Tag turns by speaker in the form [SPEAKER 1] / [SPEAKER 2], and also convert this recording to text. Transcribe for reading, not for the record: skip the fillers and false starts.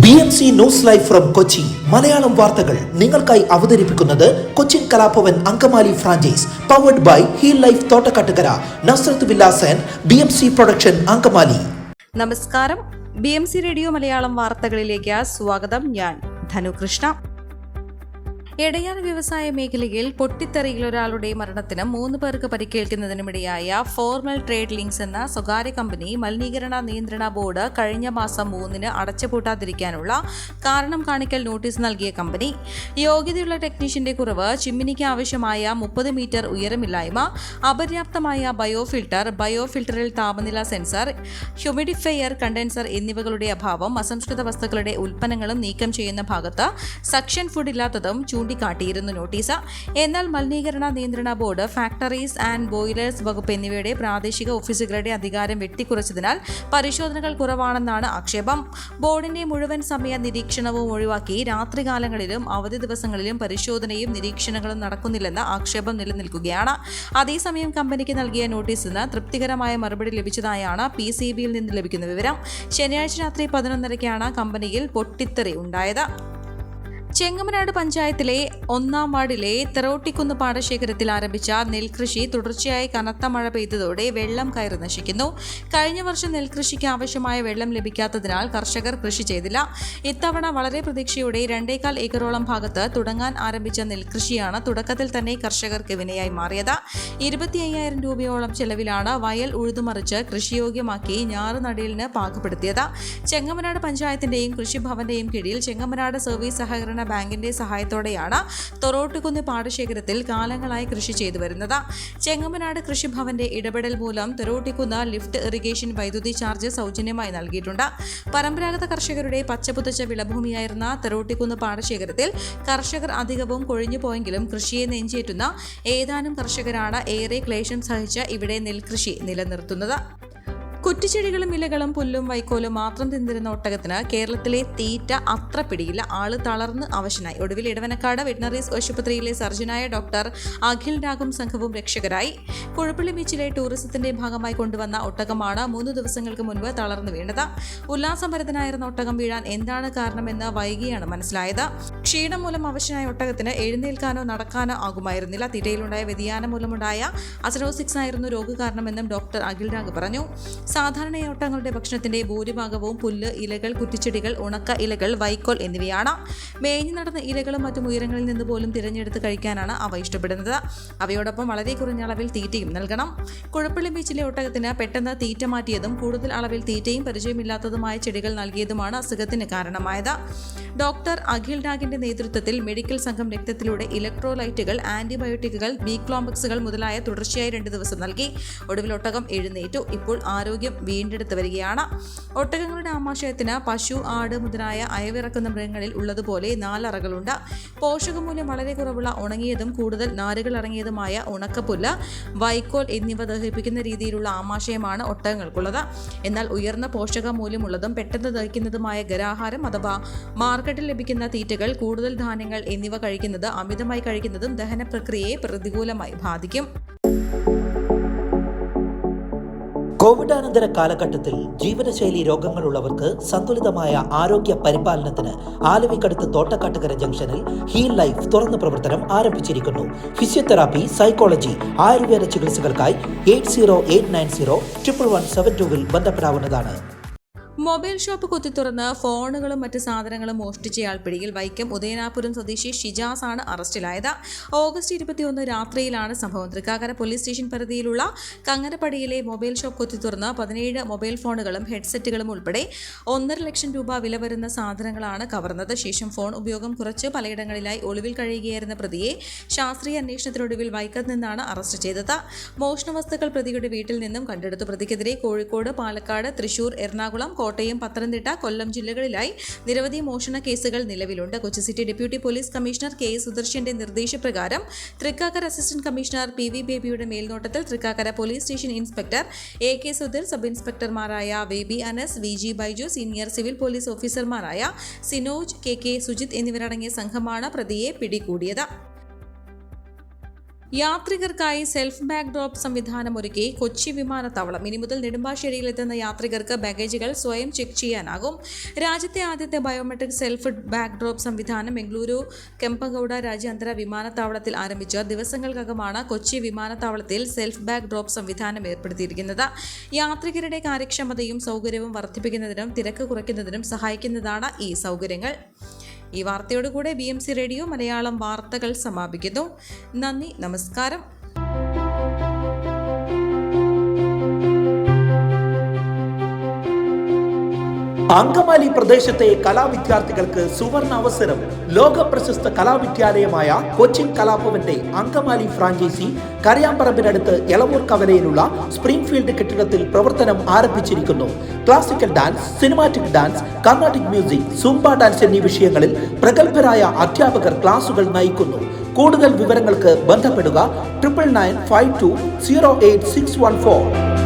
[SPEAKER 1] BMC news live from Kochi Malayalam വാർത്തകൾ നിങ്ങൾക്കായി അവതരിപ്പിക്കുന്നത് Cochin Kalabhavan Angamaly franchise powered by heal life Thottakattukara Nazareth villas and BMC production Angamaly.
[SPEAKER 2] നമസ്കാരം, BMC radio Malayalam വാർത്തകളിലേക്ക് സ്വാഗതം. ഞാൻ ധനുകൃഷ്ണ. എടയാർ വ്യവസായ മേഖലയിൽ പൊട്ടിത്തെറിയിൽ ഒരാളുടെ മരണത്തിന് 3 പേർക്ക് പരിക്കേൽക്കുന്നതിനുമിടയായ ഫോർമൽ ട്രേഡ് ലിങ്ക്സ് എന്ന സ്വകാര്യ കമ്പനി മലിനീകരണ നിയന്ത്രണ ബോർഡ് കഴിഞ്ഞ മാസം 3-ന് അടച്ചുപൂട്ടാതിരിക്കാനുള്ള കാരണം കാണിക്കൽ നോട്ടീസ് നൽകിയ കമ്പനി യോഗ്യതയുള്ള ടെക്നീഷ്യന്റെ കുറവ്, ചിമ്മിനിക്ക് ആവശ്യമായ 30 മീറ്റർ ഉയരമില്ലായ്മ, അപര്യാപ്തമായ ബയോഫിൽട്ടറിൽ താപനില സെൻസർ, ഹ്യൂമിഡിഫയർ, കണ്ടൻസർ എന്നിവകളുടെ അഭാവം, അസംസ്കൃത വസ്തുക്കളുടെ ഉൽപ്പന്നങ്ങളും നീക്കം ചെയ്യുന്ന ഭാഗത്ത് സക്ഷൻ ഫുഡ് ഇല്ലാത്തതും ചൂണ്ടിക്കാട്ടിയിരുന്നു നോട്ടീസ്. എന്നാൽ മലിനീകരണ നിയന്ത്രണ ബോർഡ്, ഫാക്ടറീസ് ആൻഡ് ബോയിലേഴ്സ് വകുപ്പ് എന്നിവയുടെ പ്രാദേശിക ഓഫീസുകളുടെ അധികാരം വെട്ടിക്കുറച്ചതിനാൽ പരിശോധനകൾ കുറവാണെന്നാണ് ആക്ഷേപം. ബോർഡിന്റെ മുഴുവൻ സമയ നിരീക്ഷണവും ഒഴിവാക്കി രാത്രികാലങ്ങളിലും അവധി ദിവസങ്ങളിലും പരിശോധനയും നിരീക്ഷണങ്ങളും നടക്കുന്നില്ലെന്ന ആക്ഷേപം നിലനിൽക്കുകയാണ്. അതേസമയം കമ്പനിക്ക് നൽകിയ നോട്ടീസിന് തൃപ്തികരമായ മറുപടി ലഭിച്ചതായാണ് PCBയിൽ നിന്ന് ലഭിക്കുന്ന വിവരം. ശനിയാഴ്ച രാത്രി 11:30-ക്കാണ് കമ്പനിയിൽ പൊട്ടിത്തെറി ഉണ്ടായത്. ചെങ്ങമനാട് പഞ്ചായത്തിലെ 1-ാം വാർഡിലെ തെറോട്ടിക്കുന്ന് പാടശേഖരത്തിൽ ആരംഭിച്ച നെൽകൃഷി തുടർച്ചയായി കനത്ത മഴ പെയ്തതോടെ വെള്ളം കയറി നശിക്കുന്നു. കഴിഞ്ഞ വർഷം നെൽകൃഷിക്ക് ആവശ്യമായ വെള്ളം ലഭിക്കാത്തതിനാൽ കർഷകർ കൃഷി ചെയ്തില്ല. ഇത്തവണ വളരെ പ്രതീക്ഷയോടെ 2.25 ഏക്കറോളം ഭാഗത്ത് തുടങ്ങാൻ ആരംഭിച്ച നെൽകൃഷിയാണ് തുടക്കത്തിൽ തന്നെ കർഷകർക്ക് വിനയായി മാറിയത്. 25,000 രൂപയോളം ചെലവിലാണ് വയൽ ഉഴുതുമറിച്ച് കൃഷിയോഗ്യമാക്കി ഞാറുനടീലിന് പാകപ്പെടുത്തിയത്. ചെങ്ങമനാട് പഞ്ചായത്തിന്റെയും കൃഷിഭവന്റെയും കീഴിൽ ചെങ്ങമനാട് സർവീസ് സഹകരണ ബാങ്കിന്റെ സഹായത്തോടെയാണ് തൊറോട്ടുകുന്ന് പാടശേഖരത്തിൽ കാലങ്ങളായി കൃഷി ചെയ്തു വരുന്നത്. ചെങ്ങമനാട് കൃഷിഭവന്റെ ഇടപെടൽ മൂലം തൊറോട്ടിക്കുന്ന് ലിഫ്റ്റ് ഇറിഗേഷൻ വൈദ്യുതി ചാർജ് സൗജന്യമായി നൽകിയിട്ടുണ്ട്. പരമ്പരാഗത കർഷകരുടെ പച്ചപുതച്ച വിളഭൂമിയായിരുന്ന തൊറോട്ടിക്കുന്ന് പാടശേഖരത്തിൽ കർഷകർ അധികവും കൊഴിഞ്ഞുപോയെങ്കിലും കൃഷിയെ നെഞ്ചേറ്റുന്ന ഏതാനും കർഷകരാണ് ഏറെ ക്ലേശം സഹിച്ച് ഇവിടെ നെൽകൃഷി നിലനിർത്തുന്നത്. കുറ്റിച്ചെടികളും ഇലകളും പുല്ലും വൈക്കോലും മാത്രം തിന്നിരുന്ന ഒട്ടകത്തിന് കേരളത്തിലെ തീറ്റ അത്ര പിടിയില്ല. ആള് തളർന്ന് അവശനായി. ഒടുവിൽ ഇടവനക്കാട് വെറ്റിനറീസ് ആശുപത്രിയിലെ സർജനായ ഡോക്ടർ അഖിൽ രാഗും സംഘവും രക്ഷകരായി. കുഴപ്പള്ളി ബീച്ചിലെ ടൂറിസത്തിന്റെ ഭാഗമായി കൊണ്ടുവന്ന ഒട്ടകമാണ് 3 ദിവസങ്ങൾക്ക് മുൻപ് തളർന്നു വീണത്. ഉല്ലാസഭരിതനായിരുന്ന ഒട്ടകം വീഴാൻ എന്താണ് കാരണമെന്ന് വൈകിയാണ് മനസ്സിലായത്. ക്ഷീണം മൂലം അവശനായ ഒട്ടകത്തിന് എഴുന്നേൽക്കാനോ നടക്കാനോ ആകുമായിരുന്നില്ല. തീറ്റയിലുണ്ടായ വ്യതിയാനം മൂലമുണ്ടായ അസറോസിക്സ് ആയിരുന്നു രോഗകാരണമെന്നും ഡോക്ടർ അഖിൽ രാഗ് പറഞ്ഞു. സാധാരണ ഒട്ടകങ്ങളുടെ ഭക്ഷണത്തിന്റെ ഭൂരിഭാഗവും പുല്ല്, ഇലകൾ, കുറ്റിച്ചെടികൾ, ഉണക്ക ഇലകൾ, വൈക്കോൽ എന്നിവയാണ്. മേഞ്ഞു നടന്ന ഇലകളും മറ്റും ഉയരങ്ങളിൽ നിന്ന് പോലും തിരഞ്ഞെടുത്ത് കഴിക്കാനാണ് അവ ഇഷ്ടപ്പെടുന്നത്. അവയോടൊപ്പം വളരെ കുറഞ്ഞ അളവിൽ തീറ്റയും നൽകണം. കുഴപ്പള്ളി ബീച്ചിലെ ഒട്ടകത്തിന് പെട്ടെന്ന് തീറ്റ മാറ്റിയതും കൂടുതൽ അളവിൽ തീറ്റയും പരിചയമില്ലാത്തതുമായ ചെടികൾ നൽകിയതുമാണ് അസുഖത്തിന് കാരണമായത്. ഡോക്ടർ അഖിൽ രാഗിന്റെ നേതൃത്വത്തിൽ മെഡിക്കൽ സംഘം രക്തത്തിലൂടെ ഇലക്ട്രോലൈറ്റുകൾ, ആന്റിബയോട്ടിക്കുകൾ, ബിക്ലോംബക്സുകൾ മുതലായ തുടർച്ചയായി 2 ദിവസം നൽകി. ഒടുവിൽ ഒട്ടകം എഴുന്നേറ്റു. ഇപ്പോൾ ആരോഗ്യം വീണ്ടെടുത്ത് വരികയാണ്. ഒട്ടകങ്ങളുടെ ആമാശയത്തിന് പശു, ആട് മുതലായ അയവിറക്കുന്ന മൃഗങ്ങളിൽ ഉള്ളതുപോലെ 4 അറകളുണ്ട്. പോഷകമൂല്യം വളരെ കുറവുള്ള ഉണങ്ങിയതും കൂടുതൽ നാരുകൾ അടങ്ങിയതുമായ ഉണക്കപ്പുല്ല്, വൈക്കോൽ എന്നിവ ദഹിപ്പിക്കുന്ന രീതിയിലുള്ള ആമാശയമാണ് ഒട്ടകങ്ങൾക്കുള്ളത്. എന്നാൽ ഉയർന്ന പോഷകമൂല്യമുള്ളതും പെട്ടെന്ന് ദഹിക്കുന്നതുമായ ഖരാഹാരം അഥവാ മാർക്കറ്റിൽ ലഭിക്കുന്ന തീറ്റകൾ, കൂടുതൽ ധാന്യങ്ങൾ എന്നിവ കഴിക്കുന്നത് അമിതമായി കഴിക്കുന്നതും ദഹന പ്രക്രിയയെ പ്രതികൂലമായി ബാധിക്കും.
[SPEAKER 1] കോവിഡാനന്തര കാലഘട്ടത്തിൽ ജീവനശൈലി രോഗങ്ങളുള്ളവർക്ക് സന്തുലിതമായ ആരോഗ്യ പരിപാലനത്തിന് ആലുവയ്ക്കടുത്ത് തോട്ടക്കാട്ടുകര ജംഗ്ഷനിൽ ഹീൽ ലൈഫ് തുറന്ന പ്രവർത്തനം ആരംഭിച്ചിരിക്കുന്നു. ഫിസിയോതെറാപ്പി, സൈക്കോളജി, ആയുർവേദ ചികിത്സകൾക്കായി 8089011772 ബന്ധപ്പെടാവുന്നതാണ്.
[SPEAKER 2] മൊബൈൽ ഷോപ്പ് കുത്തിത്തുറന്ന് ഫോണുകളും മറ്റ് സാധനങ്ങളും മോഷ്ടിച്ചയാൾ പിടിയിൽ. വൈക്കം ഉദയനാപുരം സ്വദേശി ഷിജാസ് ആണ് അറസ്റ്റിലായത്. ഓഗസ്റ്റ് 21 രാത്രിയിലാണ് സംഭവം. തൃക്കാക്കര പോലീസ് സ്റ്റേഷൻ പരിധിയിലുള്ള കങ്ങരപ്പടിയിലെ മൊബൈൽ ഷോപ്പ് കുത്തിത്തുറന്ന് 17 മൊബൈൽ ഫോണുകളും ഹെഡ്സെറ്റുകളും ഉൾപ്പെടെ 1.5 ലക്ഷം രൂപ വില വരുന്ന സാധനങ്ങളാണ് കവർന്നത്. ശേഷം ഫോൺ ഉപയോഗം കുറച്ച് പലയിടങ്ങളിലായി ഒളിവിൽ കഴിയുകയായിരുന്ന പ്രതിയെ ശാസ്ത്രീയ അന്വേഷണത്തിനൊടുവിൽ വൈക്കത്ത് നിന്നാണ് അറസ്റ്റ് ചെയ്തത്. മോഷണ വസ്തുക്കൾ പ്രതിയുടെ വീട്ടിൽ നിന്നും കണ്ടെടുത്തു. പ്രതിക്കെതിരെ കോഴിക്കോട്, പാലക്കാട്, തൃശൂർ, എറണാകുളം, കോട്ടയം, പത്തനംതിട്ട, കൊല്ലം ജില്ലകളിലായി നിരവധി മോഷണ കേസുകൾ നിലവിലുണ്ട്. Kochi city deputy police commissioner KS സുദർശന്റെ നിർദ്ദേശപ്രകാരം തൃക്കാക്കര അസിസ്റ്റന്റ് കമ്മീഷണർ PV ബേബിയുടെ മേൽനോട്ടത്തിൽ Thrikkakara police station inspector AK Sudheer, sub ഇൻസ്പെക്ടർമാരായ VB Anas, VG Baiju, senior civil police ഓഫീസർമാരായ സിനോജ്, KK സുജിത് എന്നിവരടങ്ങിയ സംഘമാണ് പ്രതിയെ പിടികൂടിയത്. യാത്രികർക്കായി സെൽഫ് ബാഗ് ഡ്രോപ്പ് സംവിധാനം ഒരുക്കി കൊച്ചി വിമാനത്താവളം. ഇനി മുതൽ നെടുമ്പാശ്ശേരിയിലെത്തുന്ന യാത്രികർക്ക് ബാഗേജുകൾ സ്വയം ചെക്ക് ചെയ്യാനാകും. രാജ്യത്തെ ആദ്യത്തെ ബയോമെട്രിക് സെൽഫ് ബാഗ് ഡ്രോപ്പ് സംവിധാനം ബംഗളൂരു കെമ്പഗൌഡ രാജ്യാന്തര വിമാനത്താവളത്തിൽ ആരംഭിച്ച ദിവസങ്ങൾക്കകമാണ് കൊച്ചി വിമാനത്താവളത്തിൽ സെൽഫ് ബാഗ് ഡ്രോപ്പ് സംവിധാനം ഏർപ്പെടുത്തിയിരിക്കുന്നത്. യാത്രികരുടെ കാര്യക്ഷമതയും സൗകര്യവും വർദ്ധിപ്പിക്കുന്നതിനും തിരക്ക് കുറയ്ക്കുന്നതിനും സഹായിക്കുന്നതാണ് ഈ സൗകര്യങ്ങൾ. ഈ വാർത്തയോടുകൂടെ BMC റേഡിയോ മലയാളം വാർത്തകൾ സമാപിക്കുന്നു. നന്ദി, നമസ്കാരം.
[SPEAKER 1] അങ്കമാലി പ്രദേശത്തെ കലാവിദ്യാർത്ഥികൾക്ക് സുവർണ അവസരം. ലോക പ്രശസ്ത കലാവിദ്യാലയമായ കൊച്ചിൻ കലാഭവന്റെ അങ്കമാലി ഫ്രാഞ്ചൈസി കരയാമ്പറമ്പിനടുത്ത് എളവൂർ കവലയിലുള്ള സ്പ്രിംഗ്ഫീൽഡ് കെട്ടിടത്തിൽ പ്രവർത്തനം ആരംഭിച്ചിരിക്കുന്നു. Classical dance, cinematic dance, Carnatic music, Zumba dance എന്നീ വിഷയങ്ങളിൽ പ്രഗത്ഭരായ അധ്യാപകർ ക്ലാസുകൾ നയിക്കുന്നു. കൂടുതൽ വിവരങ്ങൾക്ക് ബന്ധപ്പെടുക 9995208614.